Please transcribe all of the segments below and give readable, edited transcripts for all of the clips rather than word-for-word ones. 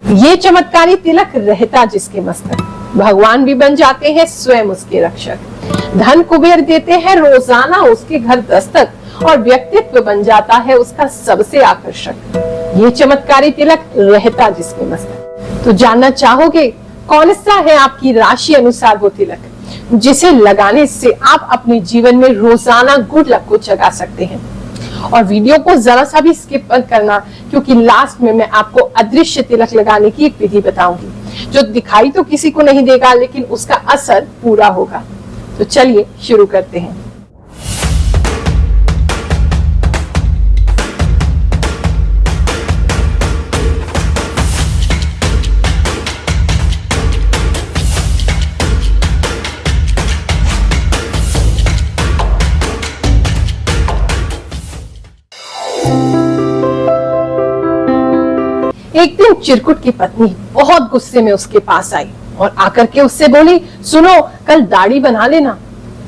ये चमत्कारी तिलक रहता जिसके मस्तक, भगवान भी बन जाते हैं स्वयं उसके रक्षक। धन कुबेर देते हैं रोजाना उसके घर दस्तक, और व्यक्तित्व बन जाता है उसका सबसे आकर्षक। ये चमत्कारी तिलक रहता जिसके मस्तक। तो जानना चाहोगे कौन सा है आपकी राशि अनुसार वो तिलक, जिसे लगाने से आप अपने जीवन में रोजाना गुड लक को जगा सकते हैं। और वीडियो को जरा सा भी स्किप मत करना, क्योंकि लास्ट में मैं आपको अदृश्य तिलक लगाने की एक विधि बताऊंगी, जो दिखाई तो किसी को नहीं देगा, लेकिन उसका असर पूरा होगा। तो चलिए शुरू करते हैं। एक दिन चिरकुट की पत्नी बहुत गुस्से में उसके पास आई और आकर के उससे बोली, सुनो कल दाढ़ी बना लेना।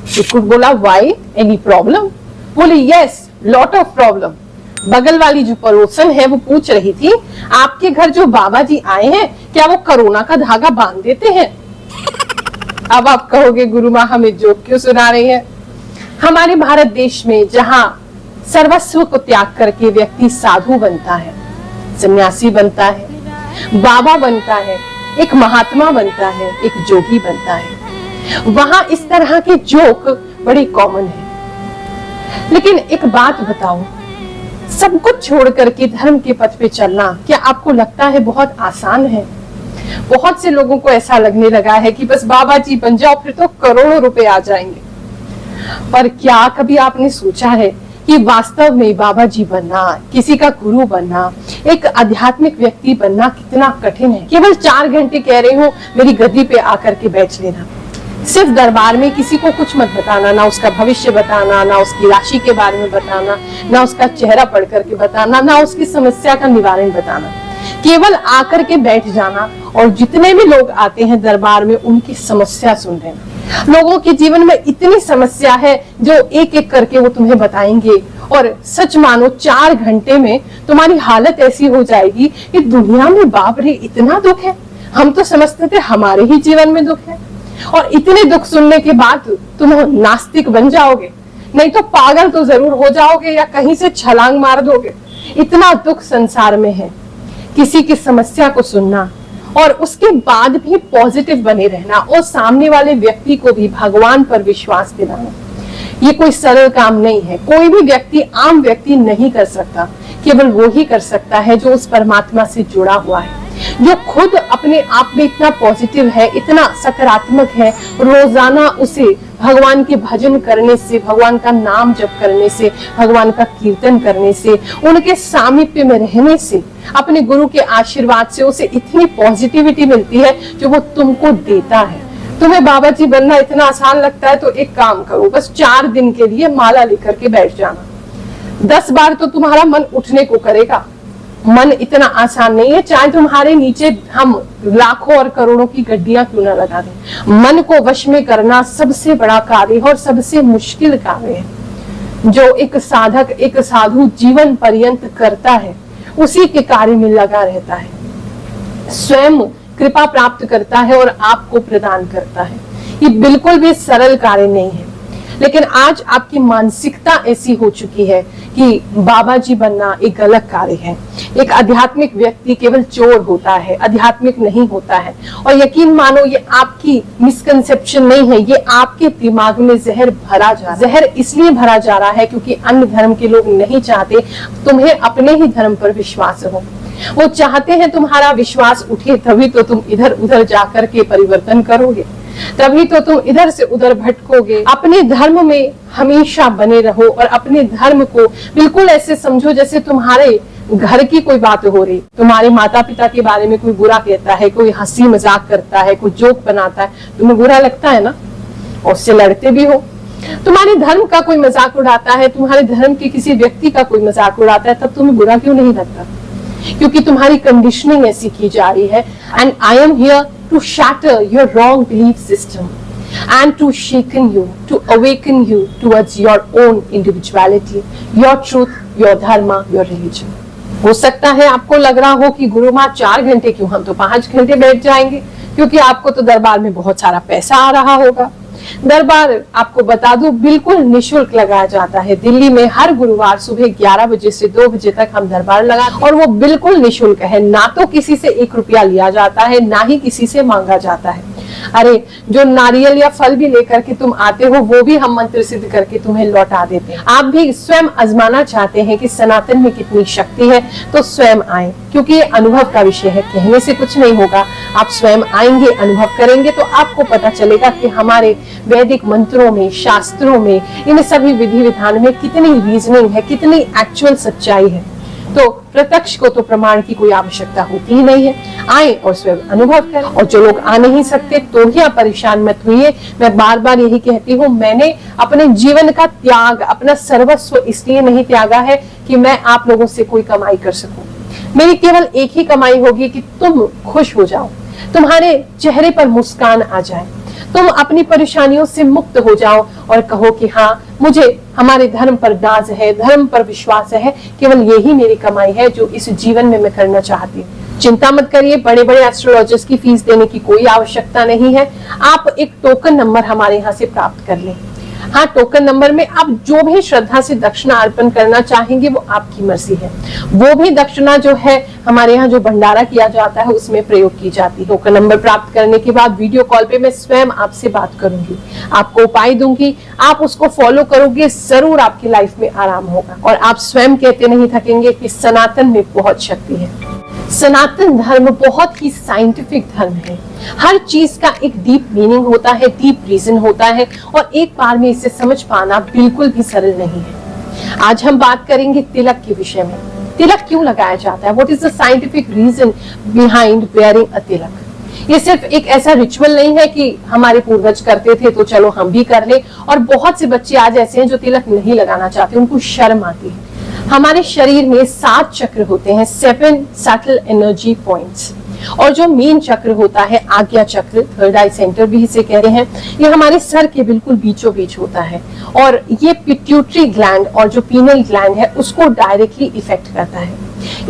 चिरकुट बोला, व्हाई, एनी प्रॉब्लम? बोली, यस, लॉट ऑफ प्रॉब्लम। बगल वाली जो पड़ोसन है वो पूछ रही थी, आपके घर जो बाबा जी आए हैं क्या वो कोरोना का धागा बांध देते हैं? अब आप कहोगे, गुरु माँ हमें जोक क्यों सुना रही है? हमारे भारत देश में जहाँ सर्वस्व को त्याग करके व्यक्ति साधु बनता है, सन्यासी बनता है, बाबा बनता है, एक महात्मा बनता है, एक जोगी बनता है, वहां इस तरह के जोक बड़े कॉमन है। लेकिन एक बात बताओ, सब कुछ छोड़ करके धर्म के पथ पे चलना क्या आपको लगता है बहुत आसान है? बहुत से लोगों को ऐसा लगने लगा है कि बस बाबा जी बन जाओ फिर तो करोड़ों रुपए आ जाएंगे। पर क्या कभी आपने सोचा है कि वास्तव में बाबा जी बनना, किसी का गुरु बनना, एक आध्यात्मिक व्यक्ति बनना कितना कठिन है? केवल 4 घंटे कह रही हूँ मेरी गद्दी पे आकर के बैठ लेना, सिर्फ दरबार में किसी को कुछ मत बताना, ना उसका भविष्य बताना, ना उसकी राशि के बारे में बताना, ना उसका चेहरा पढ़ करके बताना, ना उसकी समस्या का निवारण बताना, केवल आकर के बैठ जाना और जितने भी लोग आते हैं दरबार में उनकी समस्या सुन लेना। लोगों के जीवन में इतनी समस्या है जो एक एक करके वो तुम्हें बताएंगे, और सच मानो 4 घंटे में तुम्हारी हालत ऐसी हो जाएगी कि दुनिया में बाप रे इतना दुख है, हम तो समझते थे हमारे ही जीवन में दुख है। और इतने दुख सुनने के बाद तुम नास्तिक बन जाओगे, नहीं तो पागल तो जरूर हो जाओगे या कहीं से छलांग मार दोगे। इतना दुख संसार में है। किसी की समस्या को सुनना और उसके बाद भी पॉजिटिव बने रहना और सामने वाले व्यक्ति को भी भगवान पर विश्वास दिलाना, ये कोई सरल काम नहीं है। कोई भी व्यक्ति, आम व्यक्ति नहीं कर सकता, केवल वो ही कर सकता है जो उस परमात्मा से जुड़ा हुआ है, जो खुद अपने आप में इतना पॉजिटिव है, इतना सकारात्मक है। रोजाना उसे भगवान के भजन करने से, भगवान का नाम जप करने से, भगवान का कीर्तन करने से, उनके सामीप्य में रहने से, अपने गुरु के आशीर्वाद से उसे इतनी पॉजिटिविटी मिलती है जो वो तुमको देता है। तुम्हें बाबा जी बनना इतना आसान लगता है तो एक काम करो, बस 4 दिन के लिए माला लेकर के बैठ जाना। 10 बार तो तुम्हारा मन उठने को करेगा। मन इतना आसान नहीं है, चाहे तुम्हारे नीचे हम लाखों और करोड़ों की गड्डियां क्यों ना लगा दें। मन को वश में करना सबसे बड़ा कार्य और सबसे मुश्किल कार्य है। जो एक साधक, एक साधु जीवन पर्यंत करता है, उसी के कार्य में लगा रहता है, स्वयं कृपा प्राप्त करता है और आपको प्रदान करता है। ये बिल्कुल भी सरल कार्य नहीं है। लेकिन आज आपकी मानसिकता ऐसी हो चुकी है कि बाबा जी बनना एक गलत कार्य है। एक आध्यात्मिक व्यक्ति केवल चोर होता है, आध्यात्मिक नहीं होता है। और यकीन मानो ये आपकी मिसकंसेप्शन नहीं है, ये आपके दिमाग में जहर भरा जा रहा है। जहर इसलिए भरा जा रहा है क्योंकि अन्य धर्म के लोग नहीं चाहते तुम्हें अपने ही धर्म पर विश्वास हो। वो चाहते हैं तुम्हारा विश्वास उठे, तभी तो तुम इधर उधर जाकर के परिवर्तन करोगे, तभी तो तुम इधर से उधर भटकोगे। अपने धर्म में हमेशा बने रहो और अपने धर्म को बिल्कुल ऐसे समझो जैसे तुम्हारे घर की कोई बात हो रही। तुम्हारे माता पिता के बारे में कोई बुरा कहता है, कोई हंसी मजाक करता है, कोई जोक बनाता है, तुम्हें बुरा लगता है ना, और उससे लड़ते भी हो। तुम्हारे धर्म का कोई मजाक उड़ाता है, तुम्हारे धर्म के किसी व्यक्ति का कोई मजाक उड़ाता है, तब तुम्हें बुरा क्यों नहीं लगता? क्योंकि तुम्हारी कंडीशनिंग ऐसी की जा रही है। And I am here to shatter your wrong belief system and to shaken you, to awaken you towards your own individuality, your truth, your dharma, your religion. हो सकता है आपको लग रहा हो कि गुरु माँ 4 घंटे क्यों, हम तो 5 घंटे बैठ जाएंगे, क्योंकि आपको तो दरबार में बहुत सारा पैसा आ रहा होगा। दरबार आपको बता दूं बिल्कुल निशुल्क लगाया जाता है। दिल्ली में हर गुरुवार सुबह 11 बजे से 2 बजे तक हम दरबार लगाते और वो बिल्कुल निशुल्क है। ना तो किसी से 1 रुपया लिया जाता है, ना ही किसी से मांगा जाता है। अरे जो नारियल या फल भी लेकर के तुम आते हो वो भी हम मंत्र सिद्ध करके तुम्हें लौटा देते हैं। आप भी स्वयं आजमाना चाहते हैं कि सनातन में कितनी शक्ति है तो स्वयं आए, क्योंकि ये अनुभव का विषय है, कहने से कुछ नहीं होगा। आप स्वयं आएंगे, अनुभव करेंगे तो आपको पता चलेगा कि हमारे वैदिक मंत्रों में, शास्त्रों में, इन सभी विधि विधान में कितनी रीजनिंग है, कितनी एक्चुअल सच्चाई है। तो प्रत्यक्ष को तो प्रमाण की कोई आवश्यकता होती ही नहीं है। आए और स्वयं अनुभव करें। और जो लोग आ नहीं सकते तो भी आप परेशान मत होइए। मैं बार बार यही कहती हूँ, मैंने अपने जीवन का त्याग, अपना सर्वस्व इसलिए नहीं त्यागा है कि मैं आप लोगों से कोई कमाई कर सकूं। मेरी केवल एक ही कमाई होगी कि तुम खुश हो जाओ, तुम्हारे चेहरे पर मुस्कान आ जाए, तुम अपनी परेशानियों से मुक्त हो जाओ और कहो कि हाँ, मुझे हमारे धर्म पर नाज है, धर्म पर विश्वास है, केवल यही मेरी कमाई है जो इस जीवन में मैं करना चाहती हूँ। चिंता मत करिए, बड़े बड़े एस्ट्रोलॉजर्स की फीस देने की कोई आवश्यकता नहीं है। आप एक टोकन नंबर हमारे यहाँ से प्राप्त कर लें। हाँ, टोकन नंबर में आप जो भी श्रद्धा से दक्षिणा अर्पण करना चाहेंगे वो आपकी मर्जी है। वो भी दक्षिणा जो है हमारे यहाँ जो भंडारा किया जाता है उसमें प्रयोग की जाती है। टोकन नंबर प्राप्त करने के बाद वीडियो कॉल पे मैं स्वयं आपसे बात करूंगी, आपको उपाय दूंगी, आप उसको फॉलो करोगे, जरूर आपकी लाइफ में आराम होगा और आप स्वयं कहते नहीं थकेंगे कि सनातन में बहुत शक्ति है। सनातन धर्म बहुत ही साइंटिफिक धर्म है। हर चीज का एक डीप मीनिंग होता है, डीप रीजन होता है और एक बार में इसे समझ पाना बिल्कुल भी सरल नहीं है। आज हम बात करेंगे तिलक के विषय में। तिलक क्यों लगाया जाता है? What is the scientific reason behind wearing a tilak? ये सिर्फ एक ऐसा रिचुअल नहीं है कि हमारे पूर्वज करते थे तो चलो हम भी कर ले। और बहुत से बच्चे आज ऐसे हैं जो तिलक नहीं लगाना चाहते, उनको शर्म आती है। हमारे शरीर में 7 चक्र होते हैं, 7 सटल एनर्जी पॉइंट्स। और जो मेन चक्र होता है आज्ञा चक्र, थर्ड आई सेंटर भी इसे कह रहे हैं, ये हमारे सर के बिल्कुल बीचों बीच होता है और ये पिट्यूटरी ग्लैंड और जो पीनल ग्लैंड है उसको डायरेक्टली इफेक्ट करता है।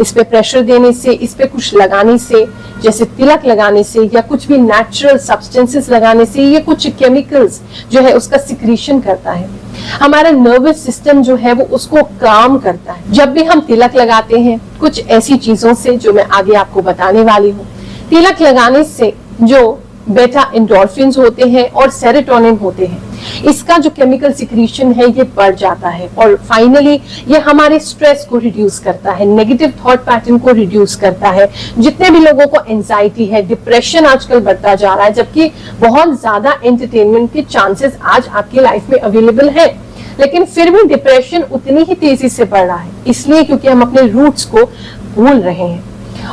इस पे प्रेशर देने से, इस पे कुछ लगाने से, जैसे तिलक लगाने से या कुछ भी नेचुरल सब्सटेंसेस लगाने से, ये कुछ केमिकल्स जो है उसका सिक्रीशन करता है। हमारा नर्वस सिस्टम जो है वो उसको काम करता है। जब भी हम तिलक लगाते हैं कुछ ऐसी चीजों से जो मैं आगे आपको बताने वाली हूँ, तिलक लगाने से जो बेटा एंडोर्फिन्स होते हैं और सेरोटोनिन होते हैं, इसका जो केमिकल सिक्रीशन है ये बढ़ जाता है और फाइनली ये हमारे स्ट्रेस को रिड्यूस करता है, नेगेटिव थॉट पैटर्न को रिड्यूस करता है। जितने भी लोगों को एंजाइटी है, डिप्रेशन आजकल बढ़ता जा रहा है, जबकि बहुत ज्यादा एंटरटेनमेंट के चांसेस आज आपकी लाइफ में अवेलेबल है, लेकिन फिर भी डिप्रेशन उतनी ही तेजी से बढ़ रहा है, इसलिए क्योंकि हम अपने रूट्स को भूल रहे हैं।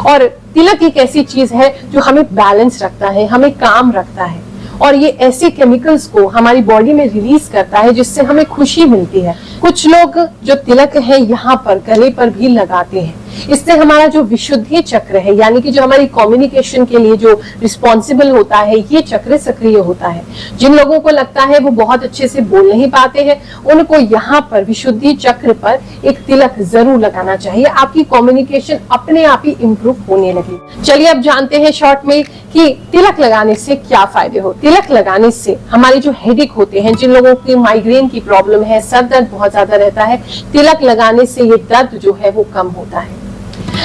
और तिलक एक ऐसी चीज है जो हमें बैलेंस रखता है, हमें काम रखता है और ये ऐसे केमिकल्स को हमारी बॉडी में रिलीज करता है जिससे हमें खुशी मिलती है। कुछ लोग जो तिलक है यहाँ पर गले पर भी लगाते हैं, इससे हमारा जो विशुद्धि चक्र है, यानी कि जो हमारी कम्युनिकेशन के लिए जो रिस्पॉन्सिबल होता है, ये चक्र सक्रिय होता है। जिन लोगों को लगता है वो बहुत अच्छे से बोल नहीं पाते हैं, उनको यहाँ पर विशुद्धि चक्र पर एक तिलक जरूर लगाना चाहिए। आपकी कम्युनिकेशन अपने आप ही इम्प्रूव होने लगी। चलिए अब जानते हैं शॉर्ट में कि तिलक लगाने से क्या फायदे हो। तिलक लगाने से हमारे जो हेडेक होते हैं, जिन लोगों की माइग्रेन की प्रॉब्लम है, सर दर्द बहुत ज्यादा रहता है, तिलक लगाने से ये दर्द जो है वो कम होता है।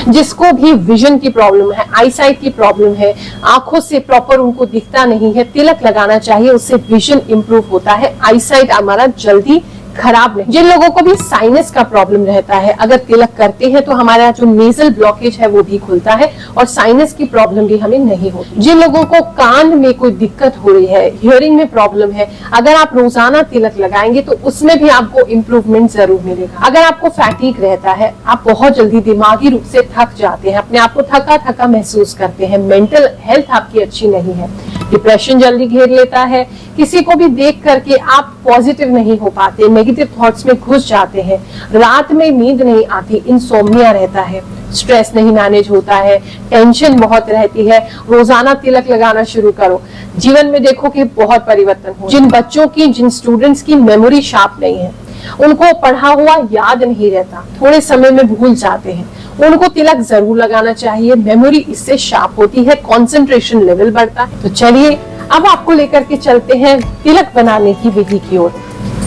जिसको भी विजन की प्रॉब्लम है, आईसाइट की प्रॉब्लम है, आंखों से प्रॉपर उनको दिखता नहीं है, तिलक लगाना चाहिए, उससे विजन इंप्रूव होता है, आईसाइट हमारा जल्दी खराब नहीं। जिन लोगों को भी साइनस का प्रॉब्लम रहता है, अगर तिलक करते हैं तो हमारा जो नेजल ब्लॉकेज है वो भी खुलता है और साइनस की प्रॉब्लम भी हमें नहीं होती। जिन लोगों को कान में कोई दिक्कत हो रही है, हियरिंग में प्रॉब्लम है, अगर आप रोजाना तिलक लगाएंगे तो उसमें भी आपको इम्प्रूवमेंट जरूर मिलेगा। अगर आपको फैटीग रहता है, आप बहुत जल्दी दिमागी रूप से थक जाते हैं, अपने आप को थका थका महसूस करते हैं, मेंटल हेल्थ आपकी अच्छी नहीं है, डिप्रेशन जल्दी घेर लेता है, किसी को भी देख करके आप पॉजिटिव नहीं हो पाते, नेगेटिव थॉट्स में घुस जाते हैं, रात में नींद नहीं आती, इंसोम्निया रहता है, स्ट्रेस नहीं मैनेज होता है, टेंशन बहुत रहती है, रोजाना तिलक लगाना शुरू करो, जीवन में देखो कि बहुत परिवर्तन हो। जिन बच्चों की, जिन स्टूडेंट्स की मेमोरी शार्प नहीं है, उनको पढ़ा हुआ याद नहीं रहता, थोड़े समय में भूल जाते हैं, उनको तिलक जरूर लगाना चाहिए। मेमोरी इससे शार्प होती है, कंसंट्रेशन लेवल बढ़ता है। तो चलिए अब आपको लेकर के चलते हैं तिलक बनाने की विधि की ओर।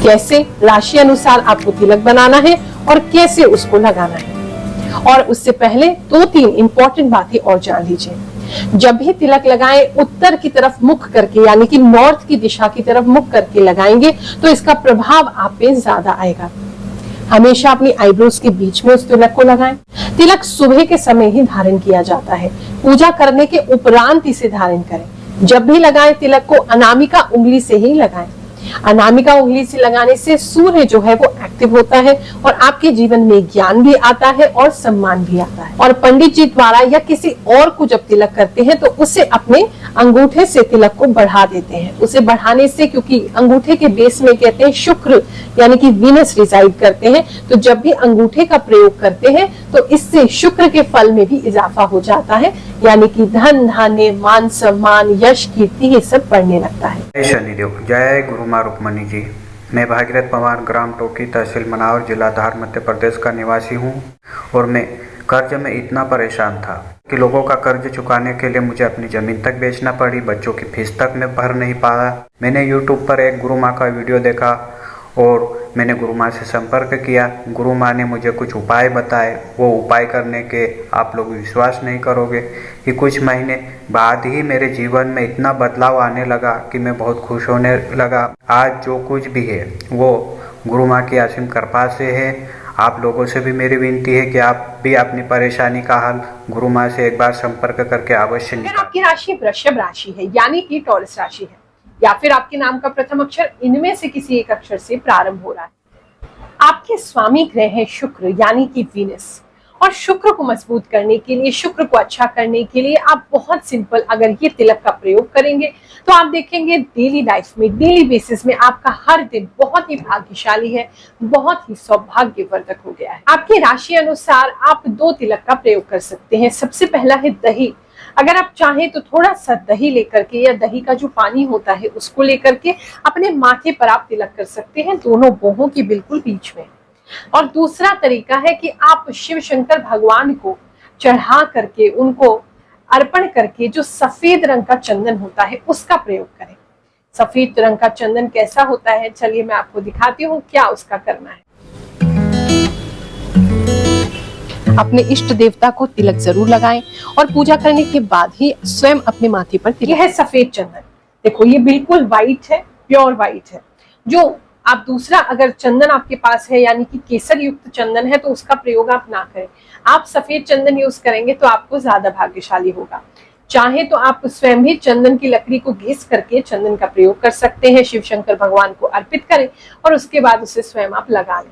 कैसे राशि अनुसार आपको तिलक बनाना है और कैसे उसको लगाना है। और उससे पहले 2-3 इंपॉर्टेंट बातें और जान लीजिए। जब भी तिलक लगाएं उत्तर की तरफ मुख करके, यानी कि नॉर्थ की दिशा की तरफ मुख करके लगाएंगे तो इसका प्रभाव आप पे ज्यादा आएगा। हमेशा अपनी आईब्रोज के बीच में उस तिलक को लगाएं। तिलक सुबह के समय ही धारण किया जाता है, पूजा करने के उपरांत इसे धारण करें। जब भी लगाएं तिलक को अनामिका उंगली से ही लगाएं। अनामिका उंगली से लगाने से सूर्य जो है वो एक्टिव होता है और आपके जीवन में ज्ञान भी आता है और सम्मान भी आता है। और पंडित जी द्वारा या किसी और को जब तिलक करते हैं तो उसे अपने अंगूठे से तिलक को बढ़ा देते हैं। उसे बढ़ाने से, क्योंकि अंगूठे के बेस में कहते हैं शुक्र यानी कि वीनस रिजाइड करते हैं, तो जब भी अंगूठे का प्रयोग करते हैं तो इससे शुक्र के फल में भी इजाफा हो जाता है, यानी कि धन धान्य मान सम्मान यश कीर्ति ये सब बढ़ने लगता है। जय शनिदेव, जय गुरु माँ रुक्मणी जी। मैं भागीरथ पवार, ग्राम टोकी, तहसील मनावर, जिला धार, मध्य प्रदेश का निवासी हूँ। और मैं कर्ज में इतना परेशान था कि लोगों का कर्ज चुकाने के लिए मुझे अपनी ज़मीन तक बेचना पड़ी, बच्चों की फीस तक मैं भर नहीं पाया। मैंने यूट्यूब पर एक गुरु माँ का वीडियो देखा और मैंने गुरु माँ से संपर्क किया। गुरु माँ ने मुझे कुछ उपाय बताए। वो उपाय करने के आप लोग विश्वास नहीं करोगे कि कुछ महीने बाद ही मेरे जीवन में इतना बदलाव आने लगा कि मैं बहुत खुश होने लगा। आज जो कुछ भी है वो गुरु माँ की असीम कृपा से है। आप लोगों से भी मेरी विनती है कि आप भी अपनी परेशानी का हल गुरु माँ से एक बार संपर्क करके अवश्य निकालें। आपकी राशि वृषभ राशि है यानी कि टॉरस राशि है, या फिर आपके नाम का प्रथम अक्षर इनमें से किसी एक अक्षर से प्रारंभ हो रहा है। आपके स्वामी ग्रह है शुक्र यानी कि वीनस, और शुक्र को मजबूत करने के लिए, शुक्र को अच्छा करने के लिए आप बहुत सिंपल अगर ये तिलक का प्रयोग करेंगे तो आप देखेंगे डेली लाइफ में, डेली बेसिस में आपका हर दिन बहुत ही भाग्यशाली है, बहुत ही सौभाग्यवर्धक हो गया है। आपकी राशि अनुसार आप 2 तिलक का प्रयोग कर सकते हैं। सबसे पहला है दही। अगर आप चाहें तो थोड़ा सा दही लेकर के या दही का जो पानी होता है उसको लेकर के अपने माथे पर आप तिलक कर सकते हैं, दोनों बाहों के बिल्कुल बीच में। और दूसरा तरीका है कि आप शिव शंकर भगवान को चढ़ा करके, उनको अर्पण करके जो सफेद रंग का चंदन होता है उसका प्रयोग करें। सफेद रंग का चंदन कैसा होता है, चलिए मैं आपको दिखाती हूँ क्या उसका करना है। अपने इष्ट देवता को तिलक जरूर लगाएं और पूजा करने के बाद ही स्वयं अपने माथे पर तिलक। यह है सफेद चंदन, देखो ये बिल्कुल व्हाइट है, प्योर व्हाइट है। जो आप दूसरा अगर चंदन आपके पास है यानी कि केसर युक्त चंदन है तो उसका प्रयोग आप ना करें। आप सफेद चंदन यूज करेंगे तो आपको ज्यादा भाग्यशाली होगा। चाहे तो आप स्वयं भी चंदन की लकड़ी को घिस करके चंदन का प्रयोग कर सकते हैं, शिव शंकर भगवान को अर्पित करें और उसके बाद उसे स्वयं आप लगा लें।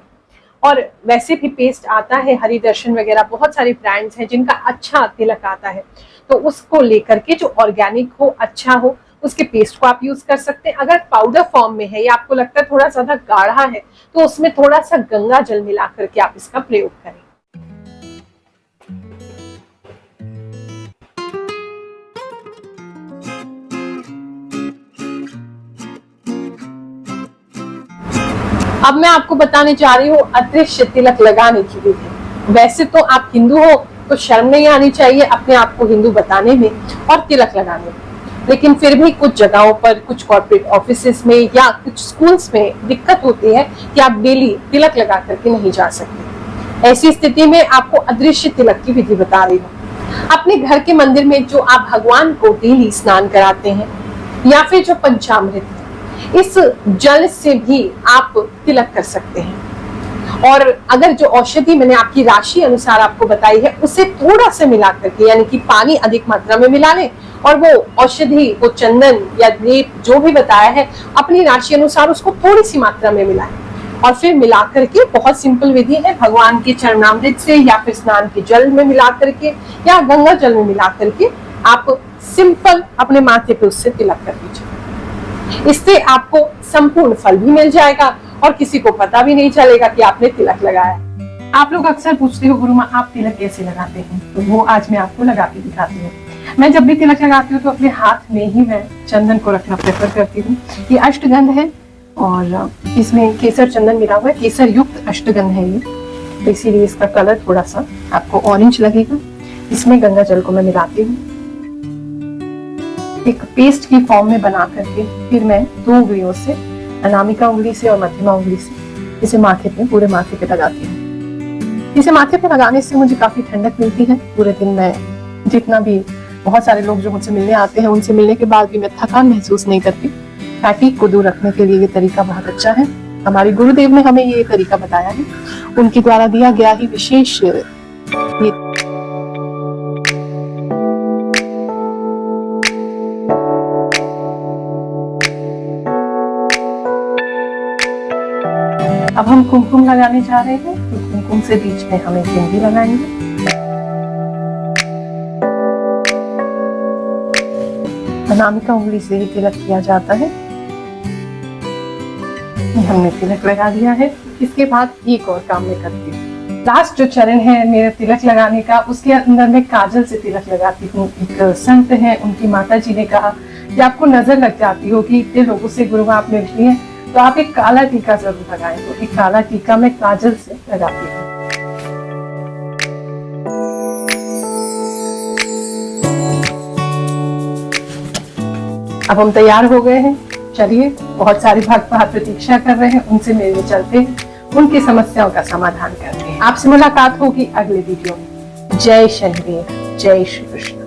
और वैसे भी पेस्ट आता है, हरि दर्शन वगैरह बहुत सारे ब्रांड्स हैं जिनका अच्छा तिलक आता है, तो उसको लेकर के जो ऑर्गेनिक हो, अच्छा हो, उसके पेस्ट को आप यूज कर सकते हैं। अगर पाउडर फॉर्म में है या आपको लगता है थोड़ा ज्यादा गाढ़ा है तो उसमें थोड़ा सा गंगा जल मिला करके आप इसका प्रयोग करें। अब मैं आपको बताने जा रही हूँ अदृश्य तिलक लगाने की विधि। वैसे तो आप हिंदू हो तो शर्म नहीं आनी चाहिए अपने आप को हिंदू बताने में और तिलक लगाने में, लेकिन फिर भी कुछ जगहों पर, कुछ कॉर्पोरेट ऑफिसेस में या कुछ स्कूल्स में दिक्कत होती है कि आप डेली तिलक लगा करके नहीं जा सकते। ऐसी स्थिति में आपको अदृश्य तिलक की विधि बता रही हूँ। अपने घर के मंदिर में जो आप भगवान को डेली स्नान कराते हैं या फिर जो पंचामृत है, इस जल से भी आप तिलक कर सकते हैं। और अगर जो औषधि मैंने आपकी राशि अनुसार आपको बताई है उसे थोड़ा सा मिला करके, यानी कि पानी अधिक मात्रा में मिला लें और वो औषधि, वो चंदन या लेप जो भी बताया है अपनी राशि अनुसार उसको थोड़ी सी मात्रा में मिलाएं और फिर मिला करके, बहुत सिंपल विधि है, भगवान के चरणामृत से या फिर स्नान के जल में मिला करके या गंगा जल में मिला करके आप सिंपल अपने माथे पे उससे तिलक कर दीजिए। इससे आपको संपूर्ण फल भी मिल जाएगा और किसी को पता भी नहीं चलेगा कि आपने तिलक लगाया। आप लोग अक्सर पूछते हो गुरु माँ आप तिलक कैसे लगाते हैं, तो वो आज मैं आपको लगा के दिखाती हूँ। मैं जब भी तिलक लगाती हूँ तो अपने हाथ में ही मैं चंदन को रखना प्रेफर करती हूँ। ये अष्टगंध है और इसमें केसर चंदन मिला हुआ है, केसर युक्त अष्टगंध है ये। तो इसीलिए इसका कलर थोड़ा सा आपको ऑरेंज लगेगा। इसमें गंगा जल को मैं मिलाती हूँ, एक पेस्ट की फॉर्म में बना करके फिर मैं 2 उंगलियों से, अनामिका उंगली से और मध्यमा उंगली से इसे माथे पे, पूरे माथे पे लगाती हूँ। इसे माथे पे लगाने से मुझे काफी ठंडक मिलती है। पूरे दिन में जितना भी, बहुत सारे लोग जो मुझसे मिलने आते हैं, उनसे मिलने के बाद भी मैं थकान महसूस नहीं करती। फैटिक को दूर रखने के लिए ये तरीका बहुत अच्छा है। हमारे गुरुदेव ने हमें ये तरीका बताया है, उनके द्वारा दिया गया ही विशेष ये। अब हम कुमकुम लगाने जा रहे हैं, तो कुमकुम से बीच में हम एक बिंदी लगाएंगे। अनामिका उंगली से ही तिलक किया जाता है। हमने तिलक लगा दिया है। इसके बाद एक और काम मैं करती हूँ। लास्ट जो चरण है मेरे तिलक लगाने का, उसके अंदर मैं काजल से तिलक लगाती हूँ। एक संत है, उनकी माता जी ने कहा कि आपको नजर लग जाती हो कि इतने लोगों से गुरु आप मिल रही हैं, तो आप एक काला टीका जरूर लगाएं। तो एक काला टीका मैं काजल से लगाती हूँ। अब हम तैयार हो गए हैं। चलिए, बहुत सारे भक्त बाहर प्रतीक्षा कर रहे हैं, उनसे मिलने चलते हैं, उनकी समस्याओं का समाधान करते हैं। आपसे मुलाकात होगी अगले वीडियो में। जय शनिदेव, जय श्री कृष्ण।